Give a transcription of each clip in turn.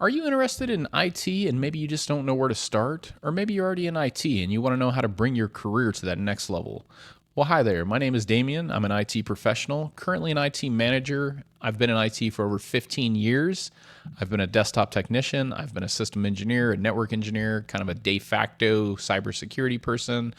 Are you interested in IT and maybe you just don't know where to start? Or maybe you're already in IT and you want to know how to bring your career to that next level? Well, hi there. My name is Damien. I'm an IT professional, currently an IT manager. I've been in IT for over 15 years. I've been a desktop technician. I've been a system engineer, a network engineer, kind of a de facto cybersecurity person.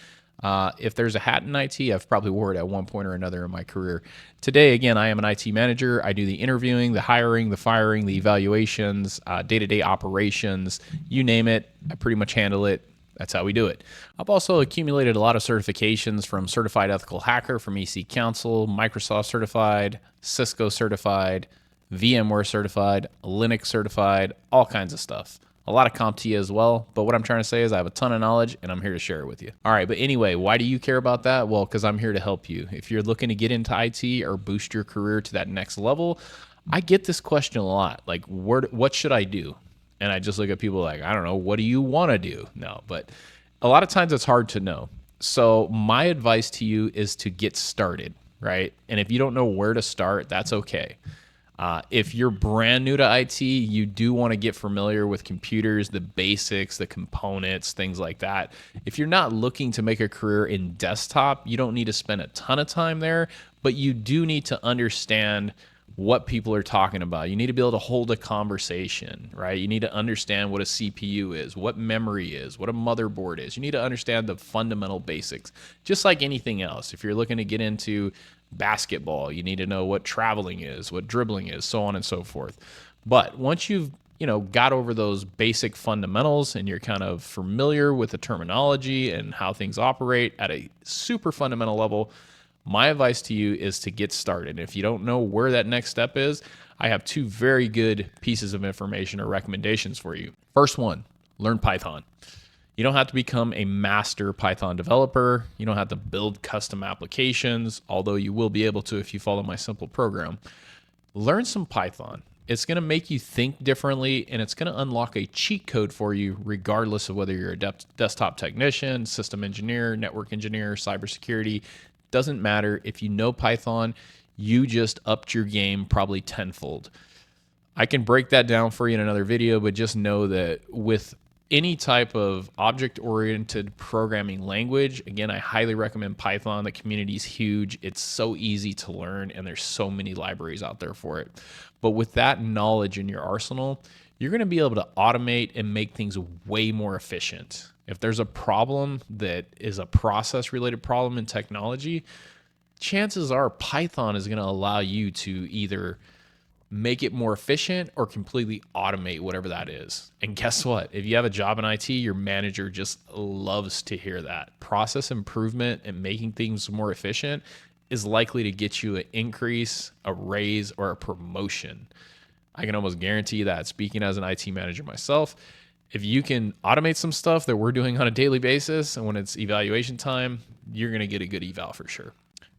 If there's a hat in IT, I've probably wore it at one point or another in my career. Today, again, I am an IT manager. I do the interviewing, the hiring, the firing, the evaluations, day-to-day operations, you name it. I pretty much handle it. That's how we do it. I've also accumulated a lot of certifications from Certified Ethical Hacker from EC Council, Microsoft Certified, Cisco Certified, VMware Certified, Linux Certified, all kinds of stuff. A lot of CompTIA as well, but what I'm trying to say is I have a ton of knowledge and I'm here to share it with you. All right, but anyway, why do you care about that? Well, because I'm here to help you. If you're looking to get into IT or boost your career to that next level, I get this question a lot, like, what should I do? And I just look at people like, I don't know, what do you want to do? No, but a lot of times it's hard to know. So my advice to you is to get started, right? And if you don't know where to start, that's okay. If you're brand new to IT, you do want to get familiar with computers, the basics, the components, things like that. If you're not looking to make a career in desktop, you don't need to spend a ton of time there, but you do need to understand what people are talking about. You need to be able to hold a conversation, right? You need to understand what a CPU is, what memory is, what a motherboard is. You need to understand the fundamental basics, just like anything else. If you're looking to get into basketball, you need to know what traveling is, what dribbling is, so on and so forth. But once you've got over those basic fundamentals and you're kind of familiar with the terminology and how things operate at a super fundamental level, my advice to you is to get started. If you don't know where that next step is, I have two very good pieces of information or recommendations for you. First one, learn Python. You don't have to become a master Python developer. You don't have to build custom applications, although you will be able to if you follow my simple program. Learn some Python. It's going to make you think differently, and it's going to unlock a cheat code for you regardless of whether you're a desktop technician, system engineer, network engineer, cybersecurity. Doesn't matter. If you know Python, you just upped your game probably tenfold. I can break that down for you in another video, but just know that with any type of object-oriented programming language, again, I highly recommend Python. The community is huge. It's so easy to learn, and there's so many libraries out there for it. But with that knowledge in your arsenal, you're going to be able to automate and make things way more efficient. If there's a problem that is a process-related problem in technology, chances are Python is going to allow you to either make it more efficient or completely automate whatever that is. And guess what? If you have a job in IT, your manager just loves to hear that. Process improvement and making things more efficient is likely to get you an increase, a raise, or a promotion. I can almost guarantee that, speaking as an IT manager myself. If you can automate some stuff that we're doing on a daily basis, and when it's evaluation time, you're going to get a good eval for sure.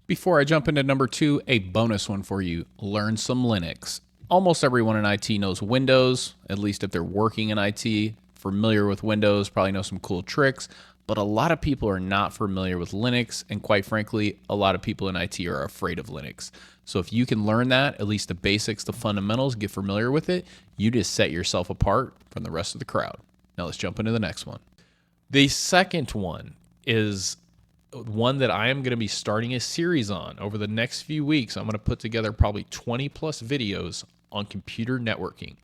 Before I jump into number 2, a bonus one for you. Learn some Linux. Almost everyone in IT knows Windows, at least if they're working in IT. Familiar with Windows, probably know some cool tricks, but a lot of people are not familiar with Linux, and quite frankly, a lot of people in IT are afraid of Linux. So if you can learn that, at least the basics, the fundamentals, get familiar with it, you just set yourself apart from the rest of the crowd. Now let's jump into the next one. The second one is one that I am going to be starting a series on over the next few weeks. I'm going to put together probably 20 plus videos on computer networking.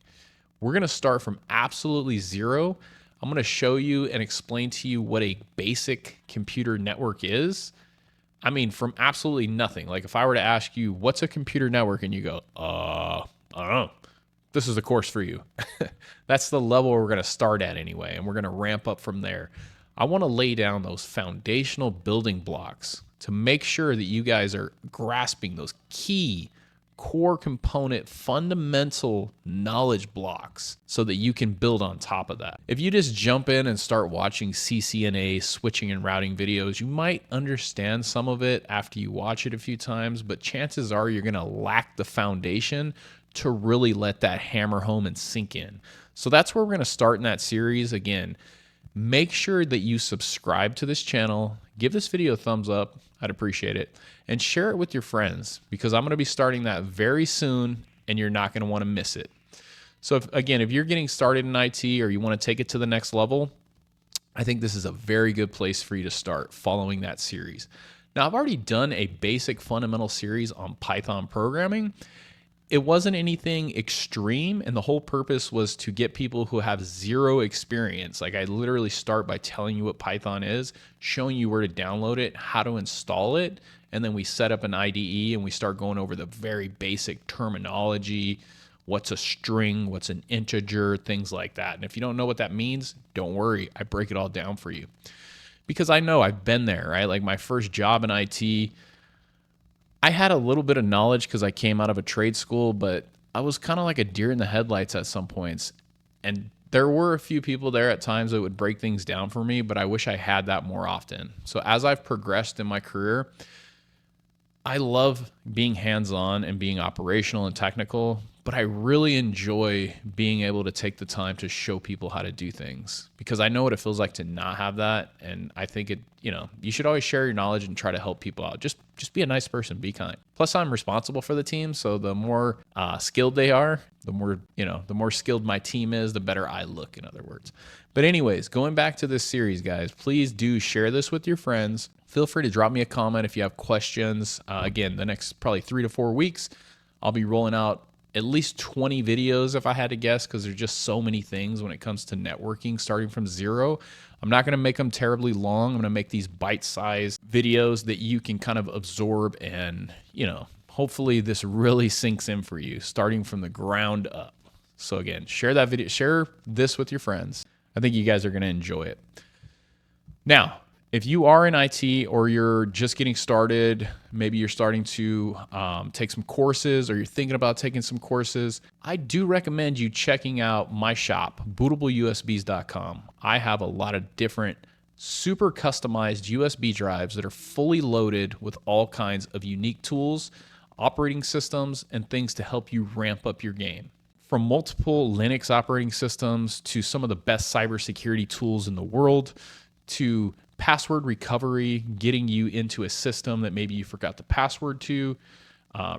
We're going to start from absolutely zero. I'm going to show you and explain to you what a basic computer network is. I mean, from absolutely nothing. Like if I were to ask you, what's a computer network? And you go, I don't know. This is a course for you. That's the level we're going to start at anyway, and we're going to ramp up from there. I want to lay down those foundational building blocks to make sure that you guys are grasping those key core component fundamental knowledge blocks so that you can build on top of that. If you just jump in and start watching CCNA switching and routing videos, you might understand some of it after you watch it a few times, but chances are you're going to lack the foundation to really let that hammer home and sink in. So that's where we're going to start in that series. Again, make sure that you subscribe to this channel, give this video a thumbs up, I'd appreciate it, and share it with your friends because I'm going to be starting that very soon and you're not going to want to miss it. So if you're getting started in IT or you want to take it to the next level, I think this is a very good place for you to start following that series. Now, I've already done a basic fundamental series on Python programming. It wasn't anything extreme, and the whole purpose was to get people who have zero experience. Like, I literally start by telling you what Python is, showing you where to download it, how to install it, and then we set up an IDE and we start going over the very basic terminology, what's a string, what's an integer, things like that. And if you don't know what that means, don't worry, I break it all down for you. Because I know I've been there, right? Like my first job in IT, I had a little bit of knowledge because I came out of a trade school, but I was kind of like a deer in the headlights at some points. And there were a few people there at times that would break things down for me, but I wish I had that more often. So as I've progressed in my career, I love being hands-on and being operational and technical, but I really enjoy being able to take the time to show people how to do things because I know what it feels like to not have that. And I think you should always share your knowledge and try to help people out. Just be a nice person, be kind. Plus I'm responsible for the team. So the more skilled they are, the more skilled my team is, the better I look, in other words. But anyways, going back to this series, guys, please do share this with your friends. Feel free to drop me a comment if you have questions. Again, the next probably 3 to 4 weeks, I'll be rolling out at least 20 videos if I had to guess, because there's just so many things when it comes to networking starting from zero. I'm not going to make them terribly long. I'm going to make these bite-sized videos that you can kind of absorb and, hopefully this really sinks in for you starting from the ground up. So again, share that video, share this with your friends. I think you guys are going to enjoy it. Now, if you are in IT or you're just getting started, maybe you're starting to take some courses or you're thinking about taking some courses, I do recommend you checking out my shop, bootableusbs.com. I have a lot of different super customized USB drives that are fully loaded with all kinds of unique tools, operating systems, and things to help you ramp up your game. From multiple Linux operating systems to some of the best cybersecurity tools in the world to password recovery, getting you into a system that maybe you forgot the password to,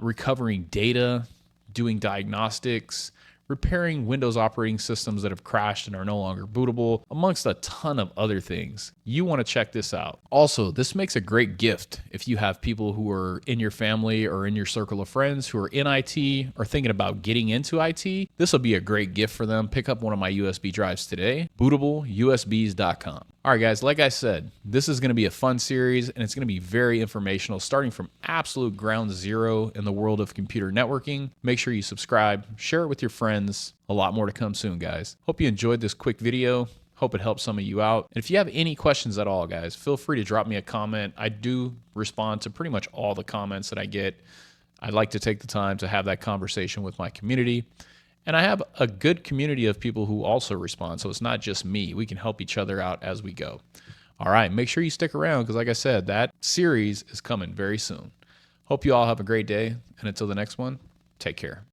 recovering data, doing diagnostics, repairing Windows operating systems that have crashed and are no longer bootable, amongst a ton of other things. You want to check this out. Also, this makes a great gift if you have people who are in your family or in your circle of friends who are in IT or thinking about getting into IT. This will be a great gift for them. Pick up one of my USB drives today, bootableusbs.com. All right, guys, like I said, this is going to be a fun series and it's going to be very informational, starting from absolute ground zero in the world of computer networking. Make sure you subscribe, share it with your friends. A lot more to come soon, guys. Hope you enjoyed this quick video. Hope it helped some of you out. And if you have any questions at all, guys, feel free to drop me a comment. I do respond to pretty much all the comments that I get. I'd like to take the time to have that conversation with my community. And I have a good community of people who also respond, so it's not just me. We can help each other out as we go. All right, make sure you stick around because, like I said, that series is coming very soon. Hope you all have a great day, and until the next one, take care.